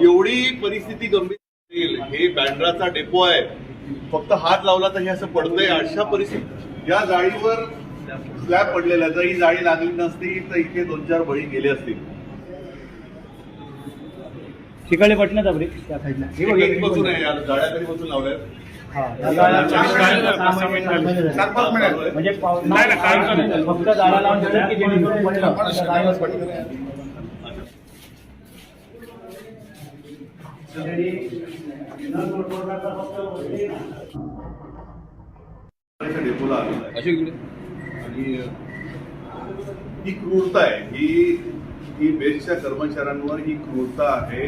एवढी परिस्थिती गंभीर असेल, हे बँड्राचा डेपो आहे, फक्त हात लावला तर हे असं पडतंय. अशा परिस्थिती या जाळीवर स्लॅब पडलेला, जर ही जाळी लागली नसती तर इथे 2-4 बळी गेले असतील. शिकाळे पटण्याचा ब्रेक त्या साईडला कधीपासून आहे, जाळ्या कधीपासून लावल्यात? म्हणजे फक्त जाळा लावून देतात की जेणेकरून डेपोला आलेला आणि ही क्रूरता आहे, ही बेस्टच्या कर्मचाऱ्यांवर ही क्रूरता आहे.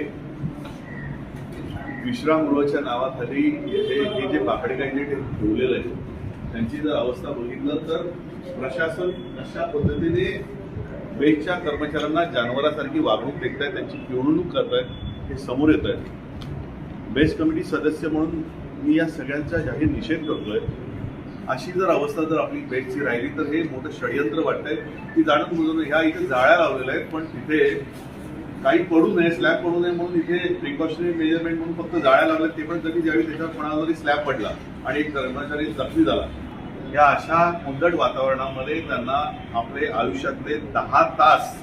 विश्रामगृहाच्या नावाखाली हे जे बाकडे काही जे ठेवलेलं आहे त्यांची जर अवस्था बघितलं तर प्रशासन अशा पद्धतीने बेस्टच्या कर्मचाऱ्यांना जनावरांसारखी वागणूक देत आहेत, त्यांची पिळवणूक करत आहेत, हे समोर येत आहे. बेस्ट कमिटी सदस्य म्हणून मी या सगळ्यांचा जाहीर निषेध करतोय. अशी जर अवस्था जर आपली बेस्टची राहिली तर हे मोठं षडयंत्र वाटतंय. ती जाणून बुजून ह्या इथे जाळ्या लावलेल्या आहेत, पण तिथे काही पडू नये, स्लॅब पडू नये म्हणून इथे प्रिकॉशनरी मेजरमेंट म्हणून फक्त जाळ्या लावल्या. ते पण कधी ज्यावेळी त्याच्यावर कोणाला तरी स्लॅब पडला आणि एक कर्मचारी जखमी झाला. या अशा कोंदट वातावरणामध्ये त्यांना आपले आयुष्यातले 10 तास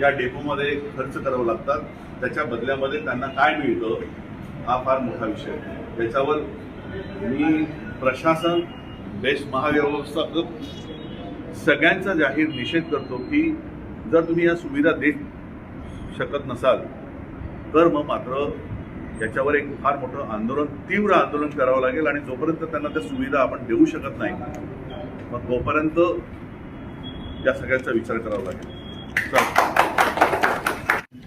या डेपोमध्ये खर्च करावं लागतात. त्याच्या बदल्यामध्ये त्यांना काय मिळतं हा फार मोठा विषय. त्याच्यावर मी प्रशासन, बेस्ट महाव्यवस्थापक सगळ्यांचा जाहीर निषेध करतो की जर तुम्ही या सुविधा देत शकत नसाल तर मग मात्र याच्यावर एक फार मोठं आंदोलन, तीव्र आंदोलन करावं लागेल. आणि जोपर्यंत त्यांना त्या सुविधा आपण देऊ शकत नाही मग तोपर्यंत या सगळ्यांचा विचार करावा लागेल.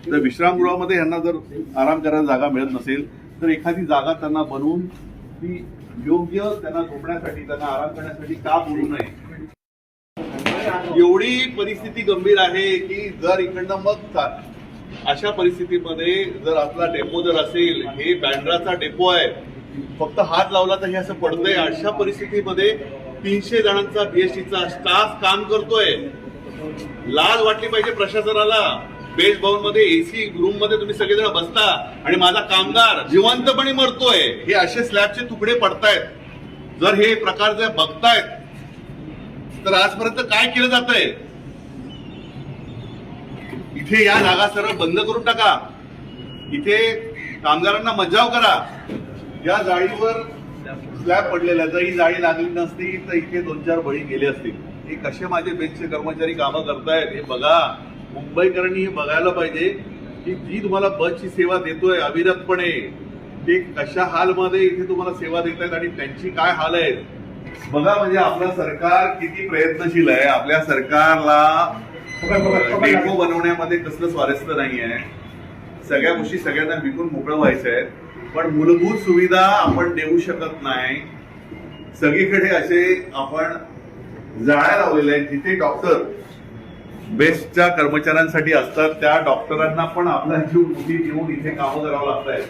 तर विश्रामगृहामध्ये यांना जर आराम करायला जागा मिळत नसेल तर एखादी जागा त्यांना बनवून ती योग्य त्यांना झोपण्यासाठी, त्यांना आराम करण्यासाठी का बोलू नये. एवढी परिस्थिती गंभीर आहे की जर इकडनं मग अशा परिस्थितीमध्ये जर आपला डेपो जर असेल, हे बँड्राचा डेपो आहे, फक्त हात लावला तर हे असं पडतंय. अशा परिस्थितीमध्ये 300 जणांचा बीएसटीचा स्टाफ काम करतोय. लाज वाटली पाहिजे प्रशासनाला. बेस्ट भवन मध्ये एसी रूम मध्ये तुम्ही सगळेजण बसता आणि माझा कामगार जिवंतपणे मरतोय. हे असे स्लॅबचे तुकडे पडतायत. जर हे प्रकार जर बघतायत तर आजपर्यंत काय केलं जातंय? इथे या जागा सरळ बंद करून टाका. इथे कामगारांना मज्जाव करा. या जाळीवर स्लॅब पडलेला, जर ही जाळी लागली नसती तर इथे 2-4 बळी गेले असतील. हे कसे माझे बेस्टचे कर्मचारी कामं करतायत हे बघा. मुंबईकरांनी हे बघायला पाहिजे की जी तुम्हाला बसची सेवा देतोय अविरतपणे, ते कशा हालमध्ये इथे तुम्हाला सेवा देत आहेत आणि त्यांची काय हाल आहेत बघा. म्हणजे आपलं सरकार किती प्रयत्नशील आहे. आपल्या सरकारला डेपो बनवण्यामध्ये कसलं स्वारस्य नाही आहे. सगळ्या गोष्टी सगळ्यांना विकून मोकळं व्हायचं आहे, पण मूलभूत सुविधा आपण देऊ शकत नाही. सगळीकडे असे आपण जाळ्या लावलेल्या आहेत जिथे डॉक्टर बेस्टच्या कर्मचाऱ्यांसाठी असतात. त्या डॉक्टरांना पण आपला जीव मुठी देऊन इथे कामं करावं लागत आहे.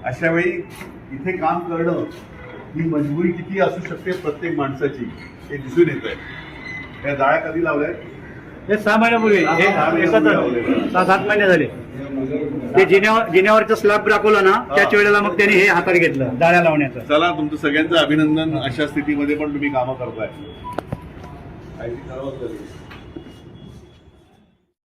अशा वेळी इथे काम करणं ही मजबुरी किती असू शकते प्रत्येक माणसाची हे दिसून येत आहे. या जाळ्या कधी लावल्या? हे 6 महिन्यापूर्वी, 6-7 महिने झाले. ते जिन्यावरचं स्लॅब दाखवलं ना त्याच वेळेला मग त्यांनी हे हातात घेतलं जाळ्या लावण्याचं. चला, तुमचं सगळ्यांचं अभिनंदन. अशा स्थितीमध्ये पण तुम्ही कामं करताय.